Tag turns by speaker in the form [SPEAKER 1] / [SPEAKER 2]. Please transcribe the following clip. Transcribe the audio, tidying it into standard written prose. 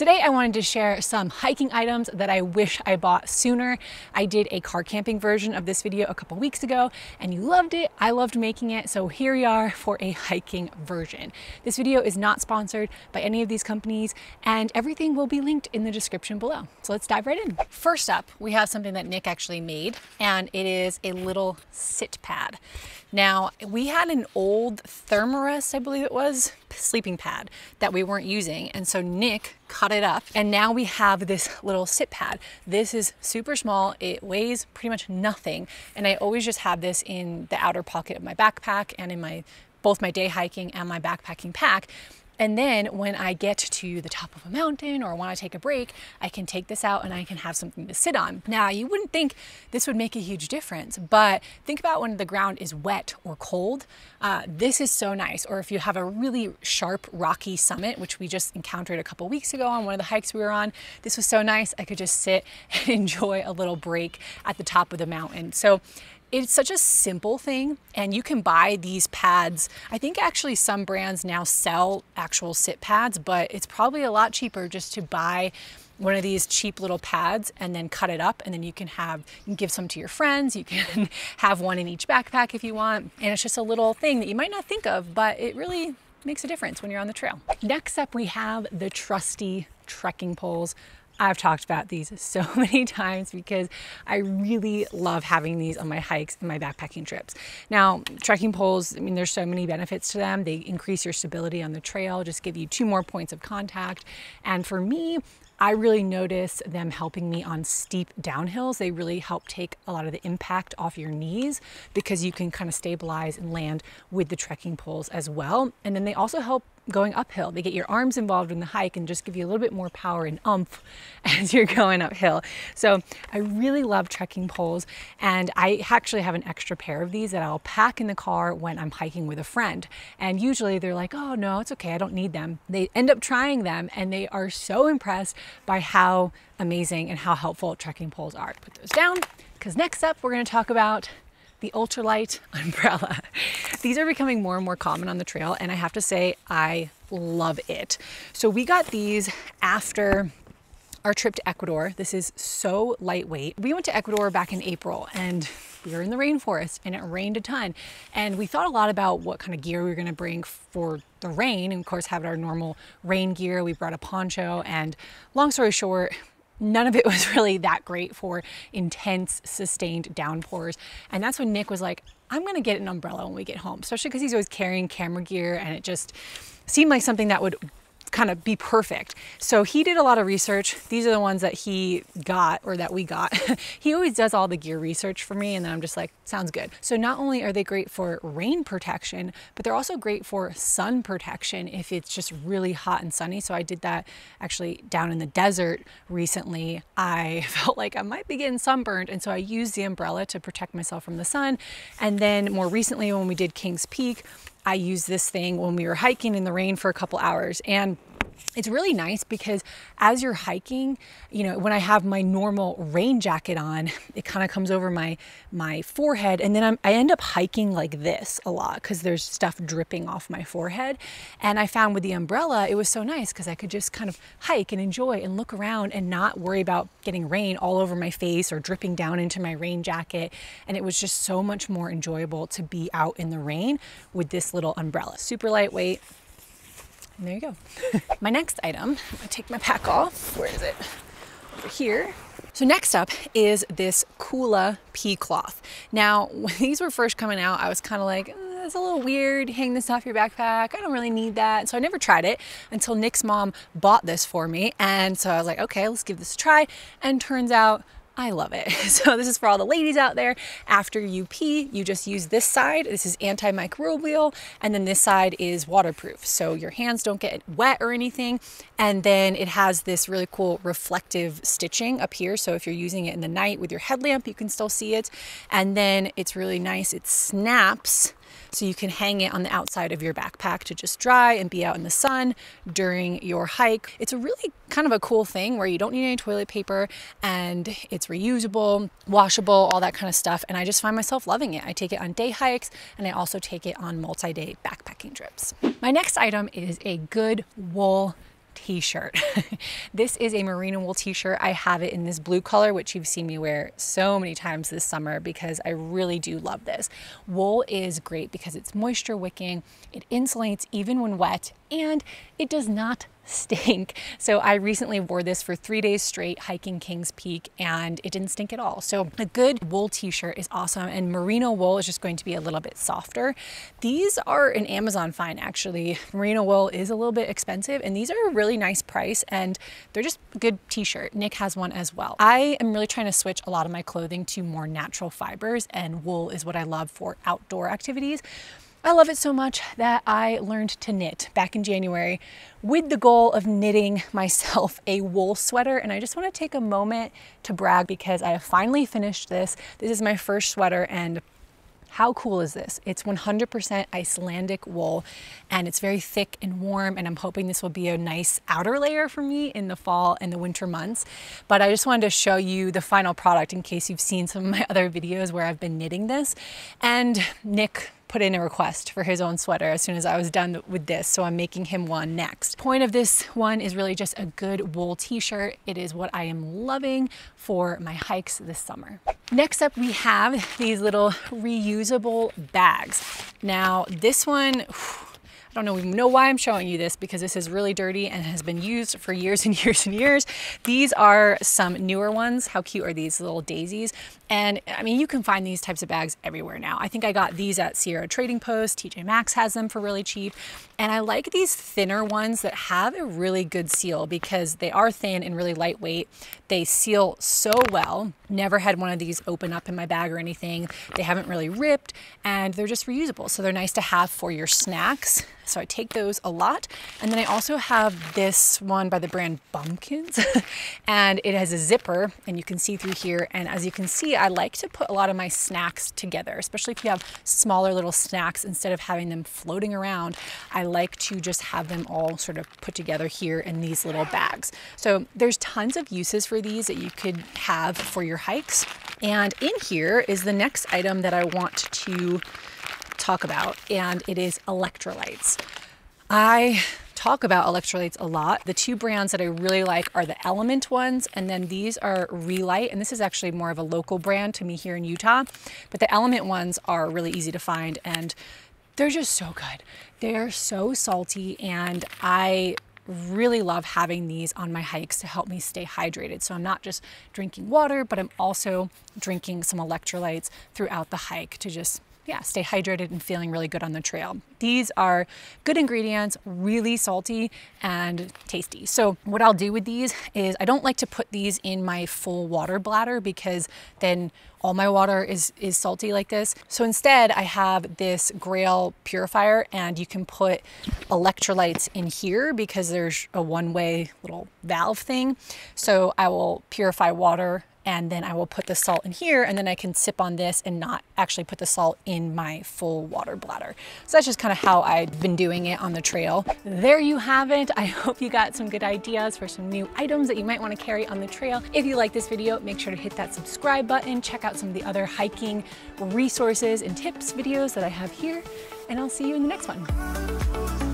[SPEAKER 1] Today I wanted to share some hiking items that I wish I bought sooner. I did a car camping version of this video a couple weeks ago and you loved it. I loved making it, so here we are for a hiking version. This video is not sponsored by any of these companies and everything will be linked in the description below. So let's dive right in. First up, we have something that Nick actually made, and it is a little sit pad. Now, we had an old Thermarest, I believe it was, sleeping pad that we weren't using, and so Nick cut it up, and now we have this little sit pad. This is super small, it weighs pretty much nothing, and I always just have this in the outer pocket of my backpack and in both my day hiking and my backpacking pack. And then when I get to the top of a mountain or want to take a break, I can take this out and I can have something to sit on. Now, you wouldn't think this would make a huge difference, but think about when the ground is wet or cold. This is so nice. Or if you have a really sharp, rocky summit, which we just encountered a couple weeks ago on one of the hikes we were on, this was so nice. I could just sit and enjoy a little break at the top of the mountain. So it's such a simple thing, and you can buy these pads. I think actually some brands now sell actual sit pads, but it's probably a lot cheaper just to buy one of these cheap little pads and then cut it up, and then you can give some to your friends. You can have one in each backpack if you want, and it's just a little thing that you might not think of, but it really makes a difference when you're on the trail. Next up, we have the trusty trekking poles. I've talked about these so many times because I really love having these on my hikes and my backpacking trips. Now, trekking poles, I mean, there's so many benefits to them. They increase your stability on the trail, just give you 2 more points of contact. And for me, I really notice them helping me on steep downhills. They really help take a lot of the impact off your knees because you can kind of stabilize and land with the trekking poles as well. And then they also help going uphill. They get your arms involved in the hike and just give you a little bit more power and oomph as you're going uphill. So I really love trekking poles, and I actually have an extra pair of these that I'll pack in the car when I'm hiking with a friend. And usually they're like, oh no, it's okay, I don't need them. They end up trying them and they are so impressed by how amazing and how helpful trekking poles are. Put those down, because next up we're going to talk about the ultralight umbrella. These are becoming more and more common on the trail, and I have to say I love it. So we got these after our trip to Ecuador. This is so lightweight. We went to Ecuador back in April and we were in the rainforest and it rained a ton. And we thought a lot about what kind of gear we were gonna bring for the rain, and of course have our normal rain gear. We brought a poncho, and long story short, none of it was really that great for intense, sustained downpours. And that's when Nick was like, I'm gonna get an umbrella when we get home, especially because he's always carrying camera gear, and it just seemed like something that would kind of be perfect. So he did a lot of research. These are the ones that he got, or that we got. He always does all the gear research for me, and then I'm just like, sounds good. So not only are they great for rain protection, but they're also great for sun protection if it's just really hot and sunny. So I did that actually down in the desert recently. I felt like I might be getting sunburned, and so I used the umbrella to protect myself from the sun. And then more recently, when we did Kings Peak, I used this thing when we were hiking in the rain for a couple hours. And it's really nice because as you're hiking, you know, when I have my normal rain jacket on, it kind of comes over my forehead, and then I end up hiking like this a lot because there's stuff dripping off my forehead. And I found with the umbrella, it was so nice because I could just kind of hike and enjoy and look around and not worry about getting rain all over my face or dripping down into my rain jacket. And it was just so much more enjoyable to be out in the rain with this little umbrella. Super lightweight. And there you go. My next item, I'm gonna take my pack off. Where is it? Over here. So next up is this Kula pea cloth. Now, when these were first coming out, I was kind of like, it's a little weird, hang this off your backpack. I don't really need that. So I never tried it until Nick's mom bought this for me. And so I was like, okay, let's give this a try. And turns out, I love it. So this is for all the ladies out there. After you pee, you just use this side. This is antimicrobial, and then this side is waterproof. So your hands don't get wet or anything. And then it has this really cool reflective stitching up here. So if you're using it in the night with your headlamp, you can still see it. And then it's really nice. It snaps, so you can hang it on the outside of your backpack to just dry and be out in the sun during your hike. It's a really kind of a cool thing where you don't need any toilet paper, and it's reusable, washable, all that kind of stuff. And I just find myself loving it. I take it on day hikes, and I also take it on multi-day backpacking trips. My next item is a good wool t-shirt. This is a merino wool t-shirt. I have it in this blue color, which you've seen me wear so many times this summer because I really do love this. Wool is great because it's moisture wicking, it insulates even when wet, and it does not stink. So I recently wore this for 3 days straight hiking Kings Peak and it didn't stink at all. So a good wool t-shirt is awesome, and merino wool is just going to be a little bit softer. These are an Amazon find actually. Merino wool is a little bit expensive and these are a really nice price and they're just a good t-shirt. Nick has one as well. I am really trying to switch a lot of my clothing to more natural fibers, and wool is what I love for outdoor activities. I love it so much that I learned to knit back in January with the goal of knitting myself a wool sweater. And I just want to take a moment to brag because I have finally finished this. This is my first sweater, and how cool is this? It's 100% Icelandic wool and it's very thick and warm, and I'm hoping this will be a nice outer layer for me in the fall and the winter months. But I just wanted to show you the final product in case you've seen some of my other videos where I've been knitting this. And Nick put in a request for his own sweater as soon as I was done with this, so I'm making him one next. Point of this one is really just a good wool t-shirt. It is what I am loving for my hikes this summer. Next up, we have these little reusable bags. Now this one, I don't even know why I'm showing you this because this is really dirty and has been used for years and years and years. These are some newer ones. How cute are these little daisies? And I mean, you can find these types of bags everywhere now. I think I got these at Sierra Trading Post. TJ Maxx has them for really cheap. And I like these thinner ones that have a really good seal because they are thin and really lightweight. They seal so well. Never had one of these open up in my bag or anything. They haven't really ripped and they're just reusable. So they're nice to have for your snacks. So I take those a lot. And then I also have this one by the brand Bumpkins and it has a zipper and you can see through here. And as you can see, I like to put a lot of my snacks together, especially if you have smaller little snacks. Instead of having them floating around, I like to just have them all sort of put together here in these little bags. So there's tons of uses for these that you could have for your hikes. And in here is the next item that I want to talk about, and it is electrolytes. I talk about electrolytes a lot. The two brands that I really like are the Element ones, and then these are Relight, and this is actually more of a local brand to me here in Utah, but the Element ones are really easy to find and they're just so good. They're so salty, and I really love having these on my hikes to help me stay hydrated. So I'm not just drinking water, but I'm also drinking some electrolytes throughout the hike to just stay hydrated and feeling really good on the trail. These are good ingredients, really salty and tasty. So what I'll do with these is I don't like to put these in my full water bladder because then all my water is salty like this. So instead I have this Grail purifier, and you can put electrolytes in here because there's a one-way little valve thing. So I will purify water and then I will put the salt in here, and then I can sip on this and not actually put the salt in my full water bladder. So that's just kind of how I've been doing it on the trail. There you have it. I hope you got some good ideas for some new items that you might want to carry on the trail. If you like this video, make sure to hit that subscribe button. Check out some of the other hiking resources and tips videos that I have here, and I'll see you in the next one.